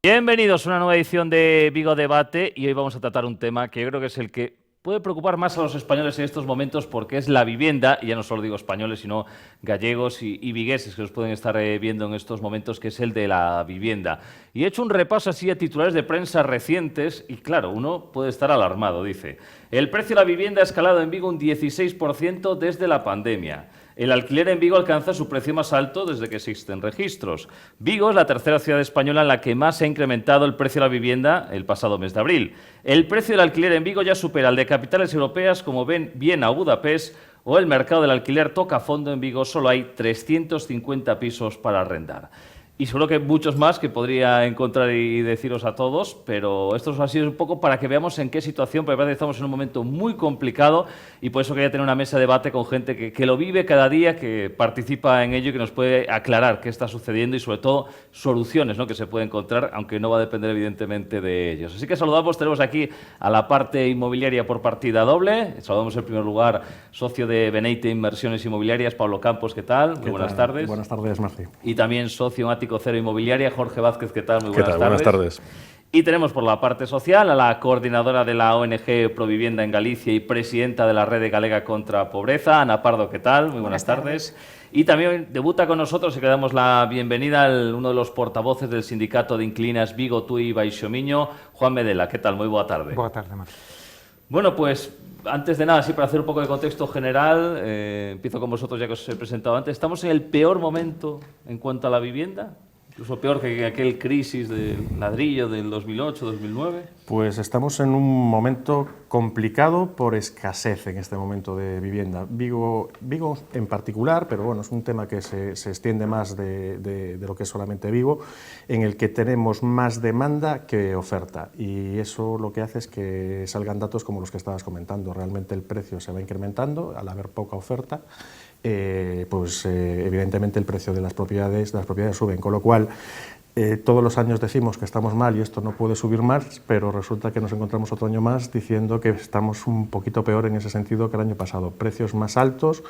Bienvenidos a una nueva edición de Vigo Debate y hoy vamos a tratar un tema que yo creo que es el que puede preocupar más a los españoles en estos momentos porque es la vivienda, y ya no solo digo españoles, sino gallegos y vigueses que nos pueden estar viendo en estos momentos, que es el de la vivienda. Y he hecho un repaso así a titulares de prensa recientes y claro, uno puede estar alarmado, dice. El precio de la vivienda ha escalado en Vigo un 16% desde la pandemia. El alquiler en Vigo alcanza su precio más alto desde que existen registros. Vigo es la tercera ciudad española en la que más se ha incrementado el precio de la vivienda el pasado mes de abril. El precio del alquiler en Vigo ya supera el de capitales europeas como Viena o Budapest, o el mercado del alquiler toca fondo en Vigo, solo hay 350 pisos para arrendar. Y seguro que muchos más que podría encontrar y deciros a todos, pero esto ha sido un poco para que veamos en qué situación, porque parece que estamos en un momento muy complicado y por eso quería tener una mesa de debate con gente que lo vive cada día, que participa en ello y que nos puede aclarar qué está sucediendo y sobre todo soluciones, ¿no?, que se puede encontrar, aunque no va a depender evidentemente de ellos. Así que saludamos, tenemos aquí a la parte inmobiliaria por partida doble. Saludamos en primer lugar socio de Beneite Inversiones Inmobiliarias, Pablo Campos, ¿qué tal? Muy buenas tardes. Buenas tardes, Marci. Y también socio en Ático Cero Inmobiliaria, Jorge Vázquez, ¿qué tal? Muy buenas tardes. Buenas tardes. Y tenemos por la parte social a la coordinadora de la ONG Provivienda en Galicia y presidenta de la Red Galega contra Pobreza, Ana Pardo, ¿qué tal? Muy buenas tardes. Y también debuta con nosotros y le damos la bienvenida a uno de los portavoces del sindicato de inquilinas Vigo, Tui y Baixomiño, Juan Medela. ¿Qué tal? Muy buena tarde. Buena tarde, Marci. Bueno, pues antes de nada, sí, para hacer un poco de contexto general, empiezo con vosotros ya que os he presentado antes. ¿Estamos en el peor momento en cuanto a la vivienda? Incluso peor que aquel crisis del ladrillo del 2008-2009. Pues estamos en un momento complicado por escasez en este momento de vivienda. Vigo en particular, pero bueno, es un tema que se extiende más de lo que es solamente Vigo, en el que tenemos más demanda que oferta. Y eso lo que hace es que salgan datos como los que estabas comentando. Realmente el precio se va incrementando al haber poca oferta. Evidentemente el precio de las propiedades suben, con lo cual todos los años decimos que estamos mal y esto no puede subir más, pero resulta que nos encontramos otro año más diciendo que estamos un poquito peor en ese sentido que el año pasado. Precios más altos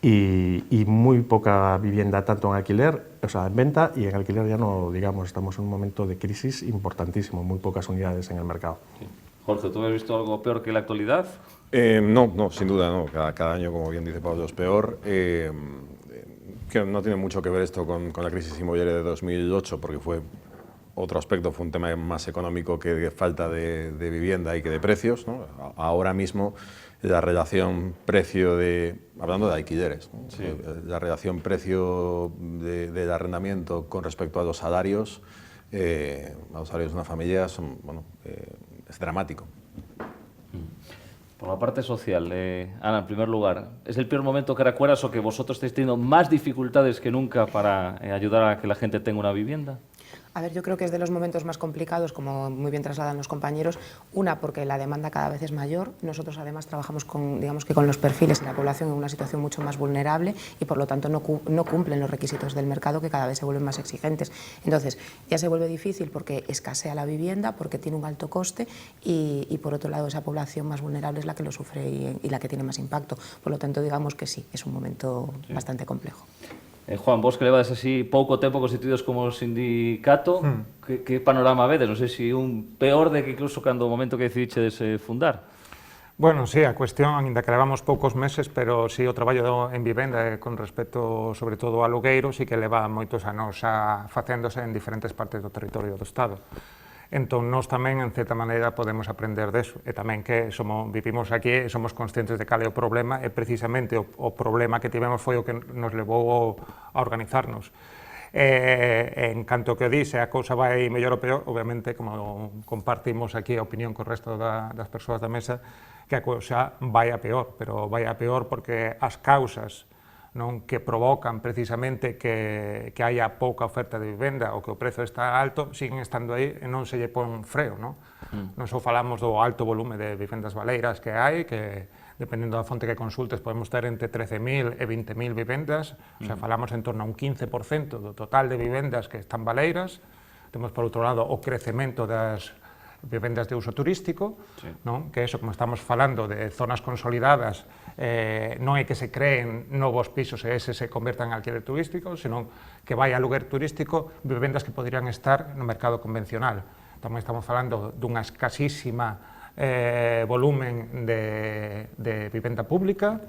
y muy poca vivienda, tanto en alquiler, o sea, en venta, y en alquiler ya no digamos, estamos en un momento de crisis importantísimo, muy pocas unidades en el mercado. Sí. Jorge, ¿tú has visto algo peor que la actualidad? No, sin duda no. Cada año, como bien dice Pablo, es peor. Que no tiene mucho que ver esto con la crisis inmobiliaria de 2008, porque fue otro aspecto, fue un tema más económico que de falta de vivienda y que de precios, ¿no? Ahora mismo la relación precio hablando de alquileres, ¿no? Sí. La relación precio del arrendamiento con respecto a los salarios de una familia es dramático. Por la parte social, Ana, en primer lugar, ¿es el peor momento que recuerdas o que vosotros estáis teniendo más dificultades que nunca para ayudar a que la gente tenga una vivienda? A ver, yo creo que es de los momentos más complicados, como muy bien trasladan los compañeros. Una, porque la demanda cada vez es mayor. Nosotros además trabajamos con los perfiles de la población en una situación mucho más vulnerable y por lo tanto no cumplen los requisitos del mercado, que cada vez se vuelven más exigentes. Entonces, ya se vuelve difícil porque escasea la vivienda, porque tiene un alto coste y por otro lado esa población más vulnerable es la que lo sufre y la que tiene más impacto. Por lo tanto, digamos que sí, es un momento bastante complejo. Juan, vos que levades así pouco tempo constituídos como sindicato, que panorama vedes? Non sei se un peor de que incluso cando o momento que decidiches fundar. Bueno, sí, a cuestión, ainda que levamos poucos meses, pero sí o traballo en vivenda con respecto, sobre todo, a alugueiro, sí que leva moitos anos facéndose en diferentes partes do territorio do Estado. Entón, nós tamén, en certa maneira, podemos aprender deso, e tamén que vivimos aquí e somos conscientes de cal é o problema, e precisamente o problema que tivemos foi o que nos levou a organizarnos. En canto que o dice, a cousa vai mellor ou peor, obviamente, como compartimos aquí a opinión co resto das persoas da mesa, que a cousa vai a peor, pero vai a peor porque as causas que provocan precisamente que haya pouca oferta de vivenda ou que o prezo está alto, siguen estando aí e non se lle pon freo. Non só falamos do alto volume de vivendas baleiras que hai, que dependendo da fonte que consultes podemos ter entre 13.000 e 20.000 vivendas, o sea, falamos en torno a un 15% do total de vivendas que están baleiras. Temos por outro lado o crecemento das vivendas de uso turístico, non? Que eso, como estamos falando de zonas consolidadas, non é que se creen novos pisos e ese se convertan en alquiler turístico, senón que vai a aluguer turístico vivendas que poderían estar no mercado convencional. Tamén estamos falando dunha escasísima volumen de vivenda pública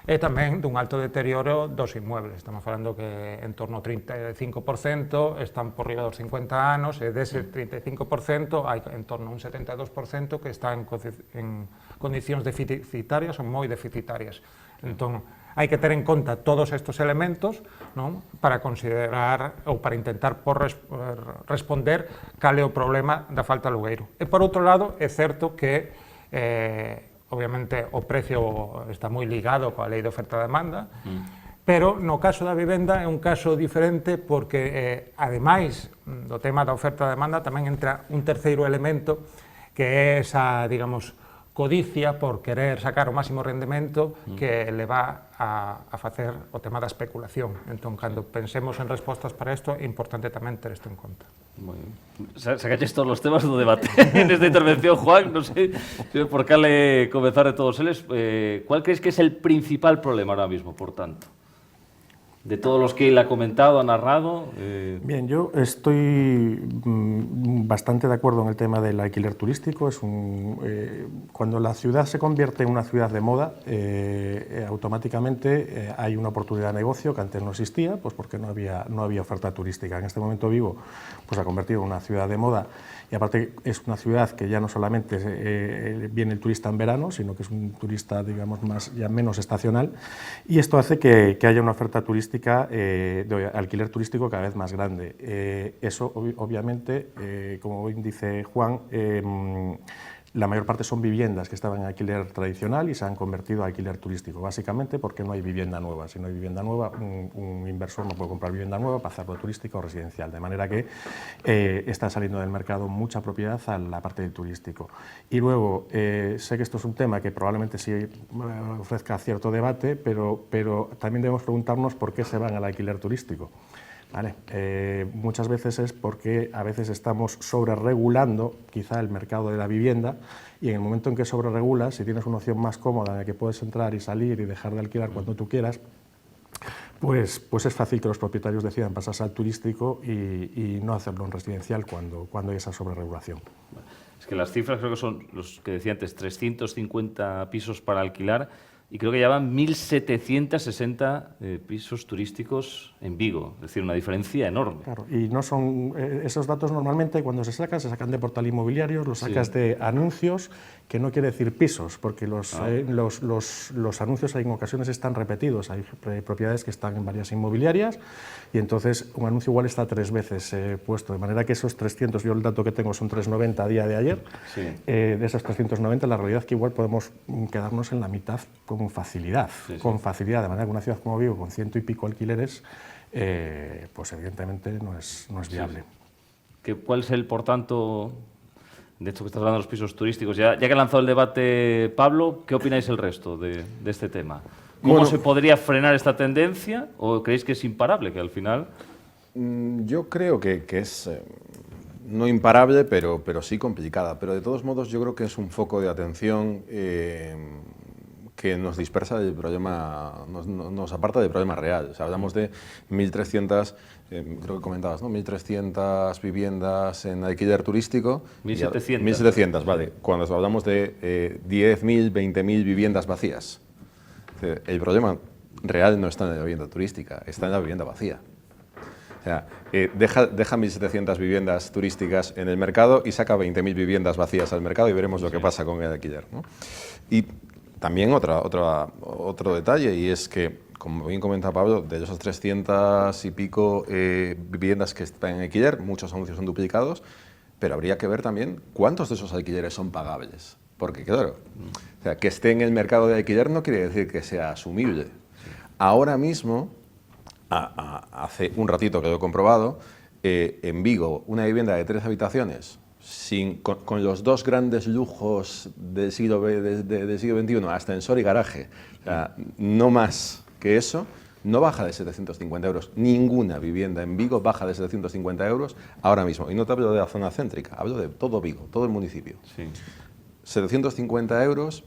e tamén dun alto deterioro dos inmuebles. Estamos falando que en torno ao 35% están por riba dos 50 anos e dese 35% hai en torno a un 72% que está en condicións deficitarias ou moi deficitarias. Entón, hai que ter en conta todos estes elementos, non? Para considerar ou para intentar responder cal é o problema da falta de alugueiro. E por outro lado, é certo que obviamente o precio está moi ligado coa lei de oferta e demanda, pero no caso da vivenda é un caso diferente porque, ademais do tema da oferta e demanda, tamén entra un terceiro elemento que é esa, digamos, codicia por querer sacar o máximo rendemento que leva a facer o tema da especulación. Entón, cando pensemos en respostas para isto, é importante tamén ter isto en conta. Moi ben. Sacaches todos os temas do debate nesta intervención, Juan, non sei por cal comezar de todos eles. ¿Cuál crees que es el principal problema ahora mismo, por tanto? De todos los que él ha comentado, ha narrado. Bien, yo estoy bastante de acuerdo en el tema del alquiler turístico. Cuando la ciudad se convierte en una ciudad de moda, automáticamente hay una oportunidad de negocio que antes no existía, pues porque no había oferta turística. En este momento Vigo pues, se ha convertido en una ciudad de moda y aparte es una ciudad que ya no solamente viene el turista en verano, sino que es un turista, digamos, ya menos estacional, y esto hace que haya una oferta turística de alquiler turístico cada vez más grande. Eso, obviamente, como bien dice Juan, la mayor parte son viviendas que estaban en alquiler tradicional y se han convertido a alquiler turístico, básicamente porque no hay vivienda nueva. Si no hay vivienda nueva, un inversor no puede comprar vivienda nueva para hacerlo turística o residencial, de manera que está saliendo del mercado mucha propiedad a la parte del turístico. Y luego, sé que esto es un tema que probablemente sí ofrezca cierto debate, pero también debemos preguntarnos por qué se van al alquiler turístico. ¿Vale? Muchas veces es porque a veces estamos sobreregulando quizá el mercado de la vivienda y en el momento en que sobreregulas, si tienes una opción más cómoda en la que puedes entrar y salir y dejar de alquilar cuando tú quieras, pues es fácil que los propietarios decidan pasarse al turístico y no hacerlo en residencial cuando hay esa sobreregulación. Es que las cifras creo que son los que decía antes, 350 pisos para alquilar y creo que ya van 1.760 pisos turísticos en Vigo, es decir, una diferencia enorme. Claro, y no son esos datos normalmente cuando se sacan de portal inmobiliarios, los sacas de anuncios, que no quiere decir pisos, porque los anuncios en ocasiones están repetidos, hay propiedades que están en varias inmobiliarias y entonces un anuncio igual está 3 veces puesto, de manera que esos 300, yo el dato que tengo son 390 a día de ayer, de esos 390 la realidad es que igual podemos quedarnos en la mitad con facilidad, de manera que una ciudad como Vigo con 100 y pico alquileres, pues evidentemente no es viable. ¿Cuál es el, por tanto, de hecho que estás hablando de los pisos turísticos, ya que ha lanzado el debate Pablo, ¿qué opináis el resto de este tema? ¿Cómo se podría frenar esta tendencia o creéis que es imparable, que al final...? Yo creo que es no imparable, pero sí complicada, pero de todos modos yo creo que es un foco de atención que nos dispersa del problema, nos aparta del problema real. O sea, hablamos de 1.300, creo que comentabas, ¿no? 1.300 viviendas en alquiler turístico. 1.700. 1.700, vale. Cuando hablamos de 10.000, 20.000 viviendas vacías. El problema real no está en la vivienda turística, está en la vivienda vacía. O sea, deja 1.700 viviendas turísticas en el mercado y saca 20.000 viviendas vacías al mercado y veremos lo que pasa con el alquiler, ¿no? Y también otro detalle, y es que, como bien comenta Pablo, de esas 300 y pico viviendas que están en alquiler, muchos anuncios son duplicados, pero habría que ver también cuántos de esos alquileres son pagables. Porque, claro, o sea, que esté en el mercado de alquiler no quiere decir que sea asumible. Ahora mismo, hace un ratito que lo he comprobado, en Vigo, una vivienda de 3 habitaciones, con los 2 grandes lujos del siglo XXI, ascensor y garaje, o sea, no más que eso, no baja de 750 euros. Ninguna vivienda en Vigo baja de 750 euros ahora mismo. Y no te hablo de la zona céntrica, hablo de todo Vigo, todo el municipio. Sí. 750 euros,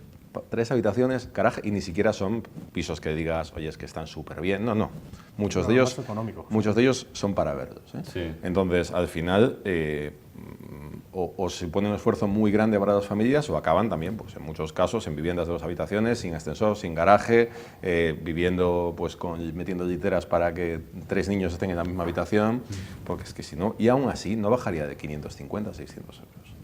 3 habitaciones, garaje, y ni siquiera son pisos que digas, oye, es que están súper bien. No, no. Muchos de ellos son para verlos. Sí. Entonces, al final, o se pone un esfuerzo muy grande para las familias o acaban también, pues en muchos casos, en viviendas de 2 habitaciones, sin ascensor, sin garaje, viviendo, pues metiendo literas para que 3 niños estén en la misma habitación, porque es que si no, y aún así no bajaría de 550 a 600 euros.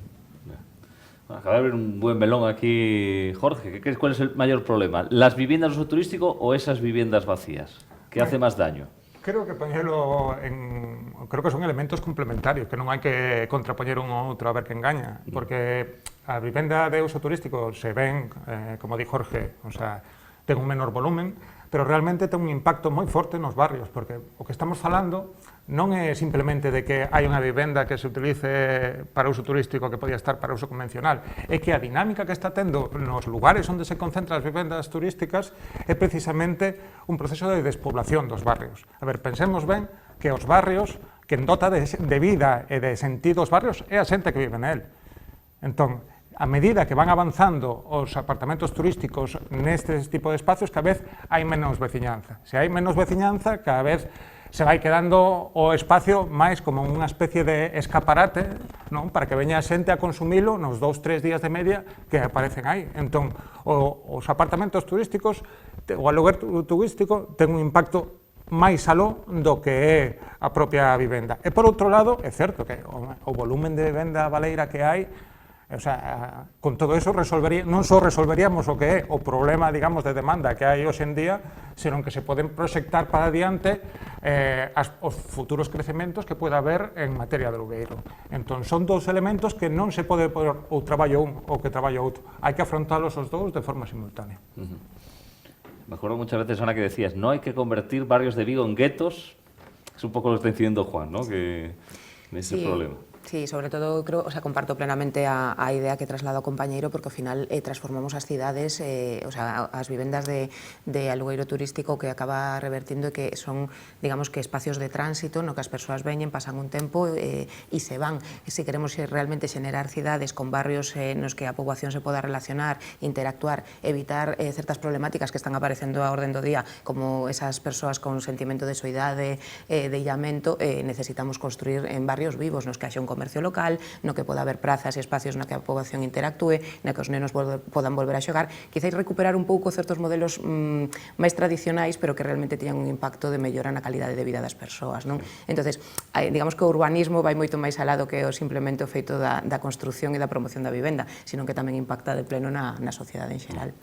Acaba de haber un buen melón aquí, Jorge. ¿Cuál es el mayor problema? ¿Las viviendas de uso turístico o esas viviendas vacías? ¿Qué hace más daño? Creo que creo que son elementos complementarios, que non hai que contrapoñer un ao outro a ver que engaña, porque a vivenda de uso turístico se ven, como di Jorge, o sea, ten un menor volumen, pero realmente ten un impacto moi forte nos barrios, porque o que estamos falando non é simplemente de que hai unha vivenda que se utilice para uso turístico que podía estar para uso convencional, é que a dinámica que está tendo nos lugares onde se concentran as vivendas turísticas é precisamente un proceso de despoblación dos barrios. A ver, pensemos ben que os barrios, que en dota de vida e de sentido os barrios, é a xente que vive nel. Entón, a medida que van avanzando os apartamentos turísticos neste tipo de espacios, cada vez hai menos veciñanza. Se hai menos veciñanza, cada vez se vai quedando o espacio máis como unha especie de escaparate, non? Para que veña a xente a consumilo nos 2-3 días de media que aparecen aí. Entón, os apartamentos turísticos, o aluguer turístico, ten un impacto máis aló do que é a propia vivenda. E por outro lado, é certo que o volumen de venda baleira que hai, o sea, con todo eso non só resolveríamos o que é o problema, digamos, de demanda que hai hoxe en día, senón que se poden proxectar para adiante os futuros crecementos que pueda haber en materia de alugueiro. Entón, son dous elementos que non se pode poder ou traballo un ou que traballo outro. Hai que afrontalos os dous de forma simultánea. Me acuerdo muchas veces, Ana, que decías, no hay que convertir barrios de Vigo en guetos. Es un poco lo que está diciendo Juan, ¿no? Que ese problema. Sí, sobre todo creo, o sea, comparto plenamente a idea que traslado ao compañeiro, porque ao final transformamos as cidades, o sea, as vivendas de alugueiro turístico que acaba revertindo que son, digamos, que espacios de tránsito no que as persoas veñen, pasan un tempo e se van. Se queremos realmente xenerar cidades con barrios nos que a poboación se poda relacionar, interactuar, evitar certas problemáticas que están aparecendo a orden do día, como esas persoas con sentimento de soidade, de illamento, necesitamos construir en barrios vivos nos que haxa un comercio local, no que poda haber prazas e espacios na que a poboación interactúe, na que os nenos podan volver a xogar, quizáis recuperar un pouco certos modelos máis tradicionais, pero que realmente teñan un impacto de mellora na calidade de vida das persoas, non? Entonces, digamos que o urbanismo vai moito máis alá do que o simplemente o feito da construción e da promoción da vivenda, sino que tamén impacta de pleno na sociedade en xeral.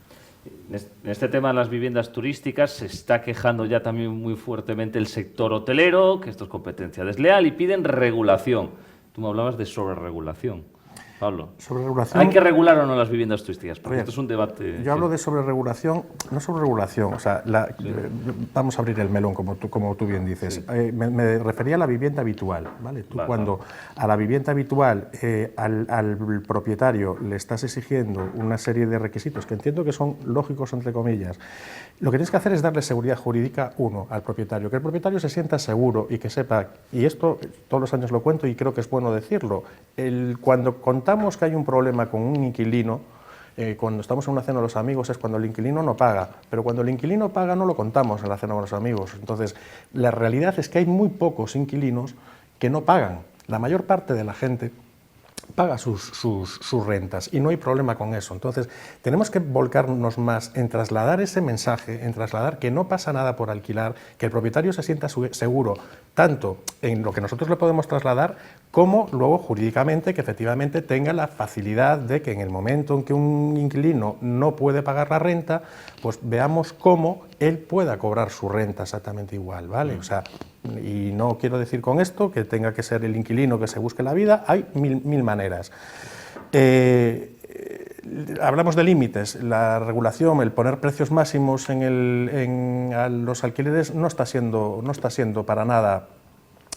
En este tema de las viviendas turísticas se está quejando ya también muy fuertemente el sector hotelero, que esto es competencia desleal, y piden regulación. Tú me hablabas de sobreregulación, Pablo. Sobreregulación. ¿Hay que regular o no las viviendas turísticas? Porque esto es un debate. Yo hablo de sobreregulación, no sobreregulación, o sea, vamos a abrir el melón, como tú bien dices. Sí. Me refería a la vivienda habitual, ¿vale? Tú cuando a la vivienda habitual al propietario le estás exigiendo una serie de requisitos que entiendo que son lógicos, entre comillas, lo que tienes que hacer es darle seguridad jurídica, al propietario, que el propietario se sienta seguro y que sepa, y esto todos los años lo cuento y creo que es bueno decirlo, cuando contamos que hay un problema con un inquilino, cuando estamos en una cena con los amigos es cuando el inquilino no paga, pero cuando el inquilino paga no lo contamos en la cena con los amigos. Entonces, la realidad es que hay muy pocos inquilinos que no pagan. La mayor parte de la gente paga sus rentas y no hay problema con eso. Entonces, tenemos que volcarnos más en trasladar ese mensaje, en trasladar que no pasa nada por alquilar, que el propietario se sienta seguro, tanto en lo que nosotros le podemos trasladar, como luego jurídicamente que efectivamente tenga la facilidad de que en el momento en que un inquilino no puede pagar la renta, pues veamos cómo él pueda cobrar su renta exactamente igual, ¿vale? O sea, y no quiero decir con esto que tenga que ser el inquilino que se busque la vida, hay mil maneras. Hablamos de límites, la regulación, el poner precios máximos a los alquileres no está siendo para nada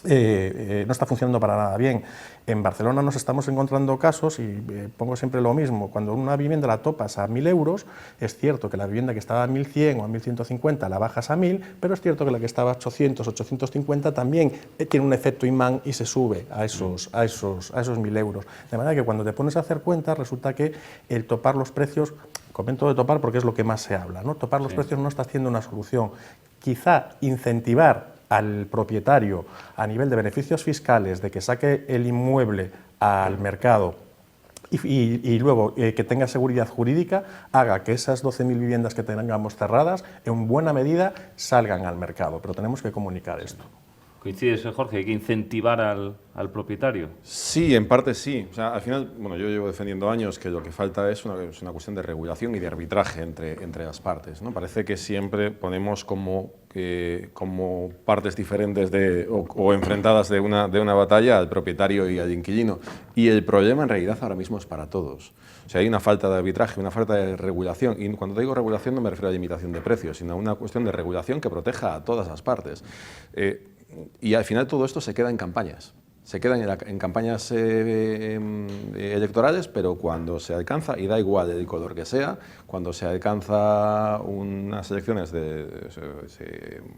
no está funcionando para nada bien. En Barcelona nos estamos encontrando casos, y pongo siempre lo mismo, cuando una vivienda la topas a 1.000 euros, es cierto que la vivienda que estaba a 1.100 o a 1.150 la bajas a 1.000, pero es cierto que la que estaba a 800, 850 también tiene un efecto imán y se sube a esos 1.000 euros. De manera que cuando te pones a hacer cuentas, resulta que el topar los precios, comento de topar porque es lo que más se habla, ¿no? Topar los precios no está haciendo una solución. Quizá incentivar al propietario a nivel de beneficios fiscales, de que saque el inmueble al mercado y luego que tenga seguridad jurídica, haga que esas 12.000 viviendas que tengamos cerradas en buena medida salgan al mercado. Pero tenemos que comunicar esto. ¿Coincides, Jorge? ¿Hay que incentivar al propietario? Sí, en parte sí. O sea, al final, bueno, yo llevo defendiendo años que lo que falta es una cuestión de regulación y de arbitraje entre las partes, ¿no? Parece que siempre ponemos como partes diferentes o enfrentadas de una batalla al propietario y al inquilino. Y el problema en realidad ahora mismo es para todos. O sea, hay una falta de arbitraje, una falta de regulación. Y cuando digo regulación no me refiero a limitación de precios, sino a una cuestión de regulación que proteja a todas las partes. Y al final todo esto se queda en campañas. Se quedan en campañas electorales, pero cuando se alcanza, y da igual el color que sea, cuando se alcanza unas elecciones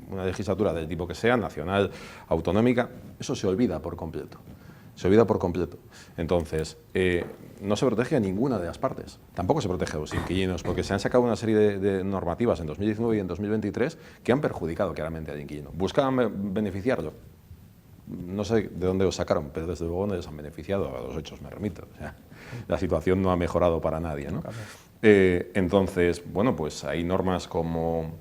una legislatura del tipo que sea, nacional, autonómica, eso se olvida por completo. Se olvida por completo. Entonces, no se protege a ninguna de las partes. Tampoco se protege a los inquilinos, porque se han sacado una serie de normativas en 2019 y en 2023 que han perjudicado claramente al inquilino. Buscaban beneficiarlo. No sé de dónde lo sacaron, pero desde luego no les han beneficiado, a los hechos me remito. O sea, la situación no ha mejorado para nadie, ¿no? Entonces, bueno, pues hay normas como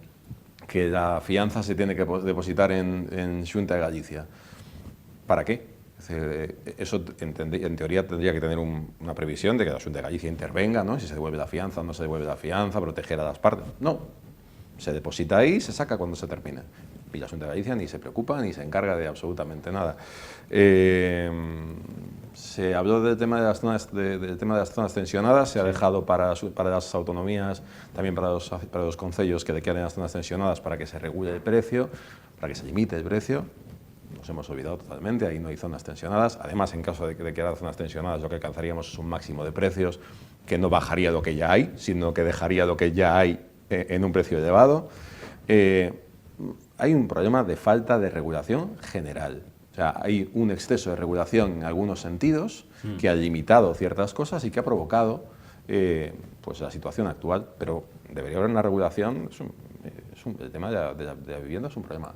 que la fianza se tiene que depositar en Xunta de Galicia. ¿Para qué? Eso en teoría tendría que tener una previsión de que la Xunta de Galicia intervenga, ¿no? Si se devuelve la fianza o no se devuelve la fianza, proteger a las partes. No, se deposita ahí y se saca cuando se termine. Y la Xunta de Galicia ni se preocupa ni se encarga de absolutamente nada. Se habló del tema de las zonas tensionadas, se ha dejado para las autonomías, también para los concellos que declaren las zonas tensionadas para que se regule el precio, para que se limite el precio. Nos hemos olvidado totalmente, ahí no hay zonas tensionadas. Además, en caso de que declarar zonas tensionadas, lo que alcanzaríamos es un máximo de precios que no bajaría lo que ya hay, sino que dejaría lo que ya hay en un precio elevado. Hay un problema de falta de regulación general. O sea, hay un exceso de regulación en algunos sentidos que ha limitado ciertas cosas y que ha provocado pues la situación actual. Pero debería haber una regulación. El tema de la vivienda es un problema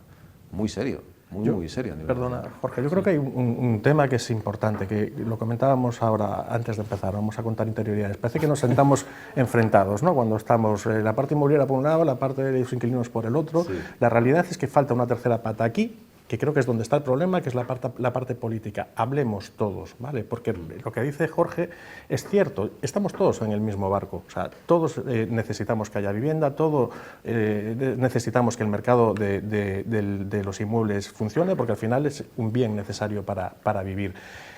muy serio. Muy serio. Perdona, Jorge, yo creo que hay un tema que es importante, que lo comentábamos ahora antes de empezar, vamos a contar interioridades. Parece que nos sentamos enfrentados, ¿no? Cuando estamos la parte inmobiliaria por un lado, la parte de los inquilinos por el otro. Sí. La realidad es que falta una tercera pata aquí, que creo que es donde está el problema, que es la parte política. Hablemos todos, ¿vale? Porque lo que dice Jorge es cierto, estamos todos en el mismo barco. O sea, todos necesitamos que haya vivienda, todos necesitamos que el mercado de los inmuebles funcione, porque al final es un bien necesario para vivir.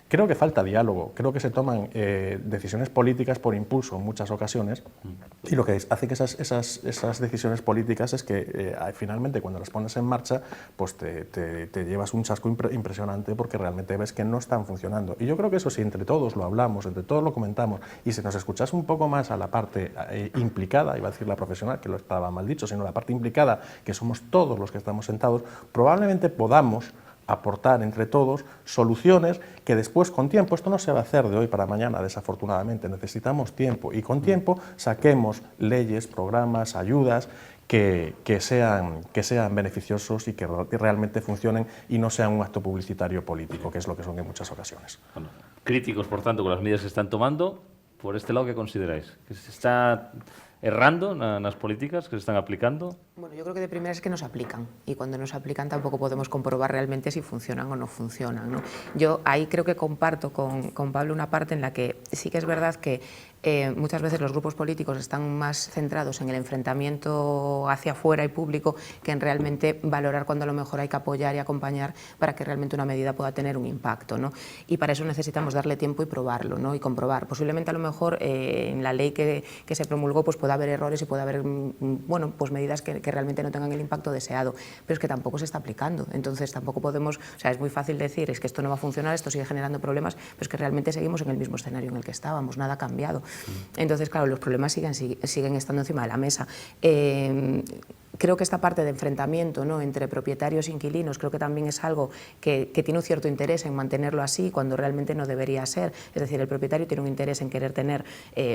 Creo que falta diálogo, creo que se toman decisiones políticas por impulso en muchas ocasiones, y lo que hace que esas decisiones políticas es que finalmente cuando las pones en marcha pues te llevas un chasco impresionante, porque realmente ves que no están funcionando. Y yo creo que eso, si entre todos lo hablamos, entre todos lo comentamos, y si nos escuchas un poco más a la parte implicada, iba a decir la profesional, que lo estaba mal dicho, sino la parte implicada, que somos todos los que estamos sentados, probablemente podamos aportar entre todos soluciones que después, con tiempo, esto no se va a hacer de hoy para mañana, desafortunadamente, necesitamos tiempo, y con tiempo saquemos leyes, programas, ayudas que sean beneficiosos y que realmente funcionen y no sean un acto publicitario político, que es lo que son en muchas ocasiones. Bueno, críticos, por tanto, con las medidas que se están tomando. Por este lado, ¿qué consideráis? ¿Que se está errando en las políticas que se están aplicando? Bueno, yo creo que de primera es que nos aplican, y cuando nos aplican tampoco podemos comprobar realmente si funcionan o no funcionan, ¿no? Yo ahí creo que comparto con Pablo una parte en la que sí que es verdad que muchas veces los grupos políticos están más centrados en el enfrentamiento hacia afuera y público que en realmente valorar cuando a lo mejor hay que apoyar y acompañar para que realmente una medida pueda tener un impacto, ¿no? Y para eso necesitamos darle tiempo y probarlo, ¿no? Y comprobar. Posiblemente a lo mejor en la ley que se promulgó pues pueda haber errores y puede haber bueno, pues medidas que realmente no tengan el impacto deseado, pero es que tampoco se está aplicando. Entonces tampoco podemos, o sea, es muy fácil decir es que esto no va a funcionar, esto sigue generando problemas, pero es que realmente seguimos en el mismo escenario en el que estábamos, nada ha cambiado. Entonces, claro, los problemas siguen estando encima de la mesa. Creo que esta parte de enfrentamiento, ¿no?, entre propietarios e inquilinos, creo que también es algo que tiene un cierto interés en mantenerlo así cuando realmente no debería ser. Es decir, el propietario tiene un interés en querer tener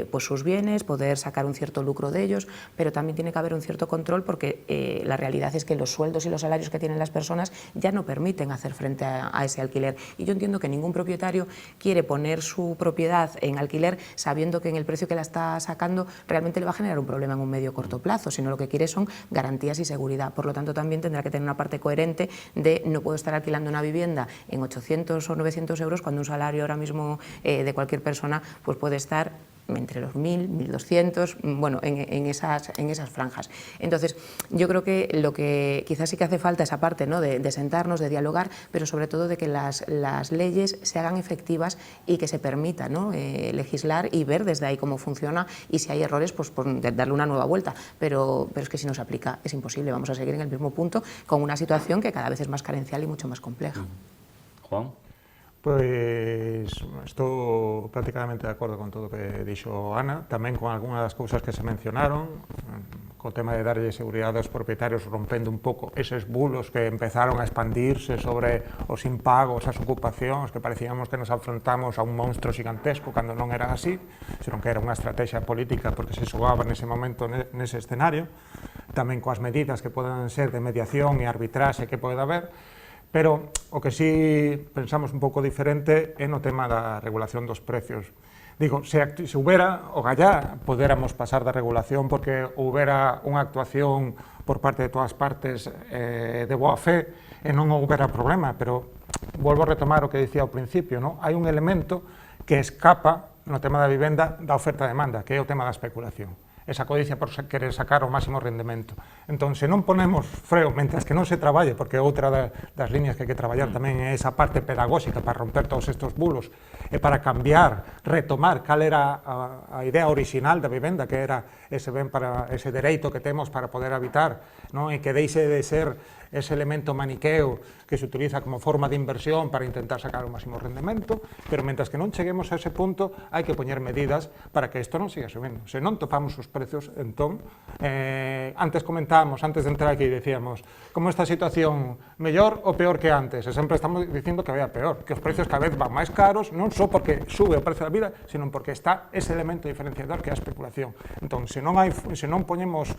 pues sus bienes, poder sacar un cierto lucro de ellos, pero también tiene que haber un cierto control porque la realidad es que los sueldos y los salarios que tienen las personas ya no permiten hacer frente a ese alquiler. Y yo entiendo que ningún propietario quiere poner su propiedad en alquiler sabiendo que en el precio que la está sacando realmente le va a generar un problema en un medio o corto plazo, sino lo que quiere son garantías y seguridad. Por lo tanto, también tendrá que tener una parte coherente de no puedo estar alquilando una vivienda en 800 o 900 euros cuando un salario ahora mismo de cualquier persona pues puede estar entre los 1.000, 1.200, bueno, en esas franjas. Entonces, yo creo que lo que quizás sí que hace falta esa parte, ¿no?, de sentarnos, de dialogar, pero sobre todo de que las leyes se hagan efectivas y que se permita, ¿no?, legislar y ver desde ahí cómo funciona y si hay errores, pues darle una nueva vuelta. Pero es que si no se aplica es imposible, vamos a seguir en el mismo punto con una situación que cada vez es más carencial y mucho más compleja. Juan? Pois estou prácticamente de acordo con todo o que dixo Ana, tamén con algunhas das cousas que se mencionaron, co tema de darlle seguridade aos propietarios, rompendo un pouco eses bulos que empezaron a expandirse sobre os impagos, as ocupacións, que parecíamos que nos afrontamos a un monstro gigantesco cando non era así, senón que era unha estrategia política porque se xogaba nese momento nese escenario, tamén coas medidas que poden ser de mediación e arbitraxe que pode haber. Pero o que sí pensamos un pouco diferente é no tema da regulación dos precios. Digo, se houbera, o gallá, podéramos pasar da regulación porque houbera unha actuación por parte de todas partes de boa fe e non houbera problema, pero volvo a retomar o que dicía ao principio, ¿no? Hai un elemento que escapa no tema da vivenda da oferta-demanda, que é o tema da especulación. Esa codicia por querer sacar o máximo rendemento. Entón, se non ponemos freo, mentras que non se traballe, porque outra das líneas que hai que traballar tamén é esa parte pedagóxica para romper todos estes bulos e para cambiar, retomar cal era a idea original da vivenda, que era ese ben para ese dereito que temos para poder habitar, non? E que deixe de ser ese elemento maniqueo que se utiliza como forma de inversión para intentar sacar o máximo rendemento, pero mentras que non cheguemos a ese punto, hai que poñer medidas para que isto non siga subindo. Se non topamos os precios, entón, antes comentábamos, antes de entrar aquí, decíamos, como esta situación mellor ou peor que antes? E sempre estamos dicindo que vai a peor, que os precios cada vez van máis caros, non só porque sube o precio da vida, sino porque está ese elemento diferenciador que é a especulación. Entón, se non poñemos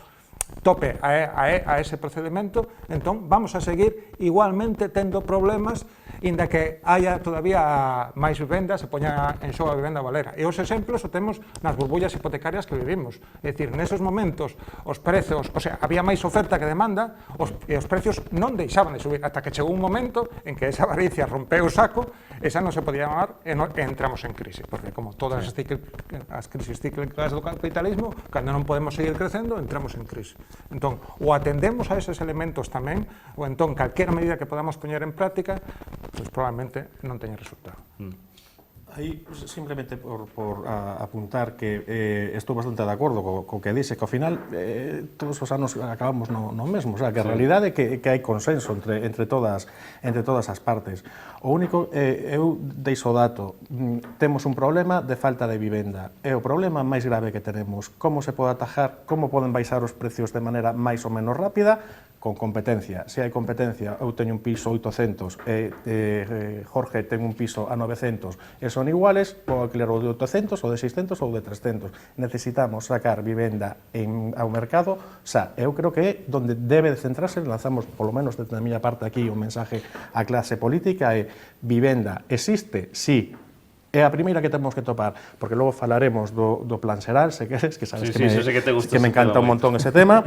tope a ese procedimento, entón vamos a seguir igualmente tendo problemas inda que haya todavía máis vivendas e poña en xogo a vivenda valera. E os exemplos o temos nas burbullas hipotecarias que vivimos. É dicir, nesos momentos os prezos, o sea, había máis oferta que demanda e os precios non deixaban de subir, ata que chegou un momento en que esa avaricia rompeu o saco, esa non se podía amar e entramos en crise, porque como todas as crisis cíclicas do capitalismo, cando non podemos seguir crecendo, entramos en crise. Entón, ou atendemos a eses elementos tamén, ou entón, calquera medida que podamos poñer en práctica, pois probablemente non teña resultado. Aí, simplemente por apuntar que estou bastante de acordo co que dixe, que ao final todos os anos acabamos no mesmo, o sea, que a realidade é que hai consenso entre todas as partes. O único, eu deixo o dato, temos un problema de falta de vivenda, é o problema máis grave que tenemos. Como se pode atajar, como poden baixar os precios de maneira máis ou menos rápida? Con competencia. Se hai competencia, eu teño un piso 800 e Jorge ten un piso a 900 e son iguales, o alquiler o de 800, ou de 600 ou de 300. Necesitamos sacar vivenda ao mercado, eu creo que é donde debe de centrarse, lanzamos, polo menos desde a miña parte aquí, un mensaje á clase política, é vivenda existe, sí, é a primeira que temos que topar, porque logo falaremos do plan xeral, se queres, que sabes que me encanta un montón ese tema.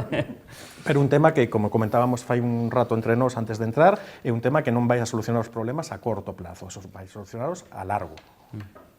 Pero un tema que, como comentábamos fai un rato entre nós antes de entrar, é un tema que non vai a solucionar os problemas a corto plazo, esos vai a solucionaros a largo.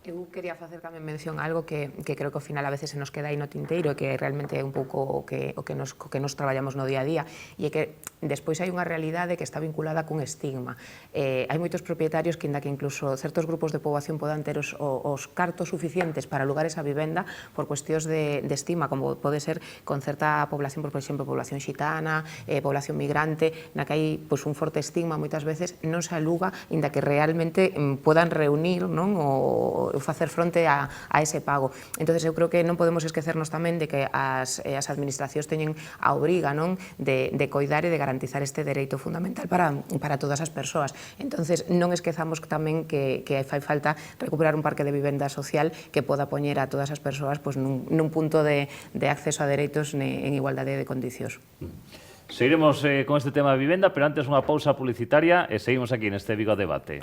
Eu quería facer tamén mención a algo que creo que ao final a veces se nos queda aí no tinteiro e que realmente é un pouco o que nos traballamos no día a día, e é que despois hai unha realidade que está vinculada cun estigma. Hai moitos propietarios que, inda que incluso certos grupos de poboación podan ter os cartos suficientes para alugar esa vivenda por cuestións de estigma, como pode ser con certa población, por exemplo, población xitana, población migrante, na que hai un forte estigma, moitas veces non se aluga, inda que realmente podan reunir, non, o facer fronte a ese pago. Entonces eu creo que non podemos esquecernos tamén de que as administracións teñen a obriga, non, de coidar e de garantizar este dereito fundamental para todas as persoas. Entonces non esquezamos tamén que fai falta recuperar un parque de vivenda social que poda poñer a todas as persoas nun punto de acceso a dereitos en igualdade de condicións. Seguiremos con este tema de vivenda, pero antes unha pausa publicitaria e seguimos aquí neste Vigo Debate.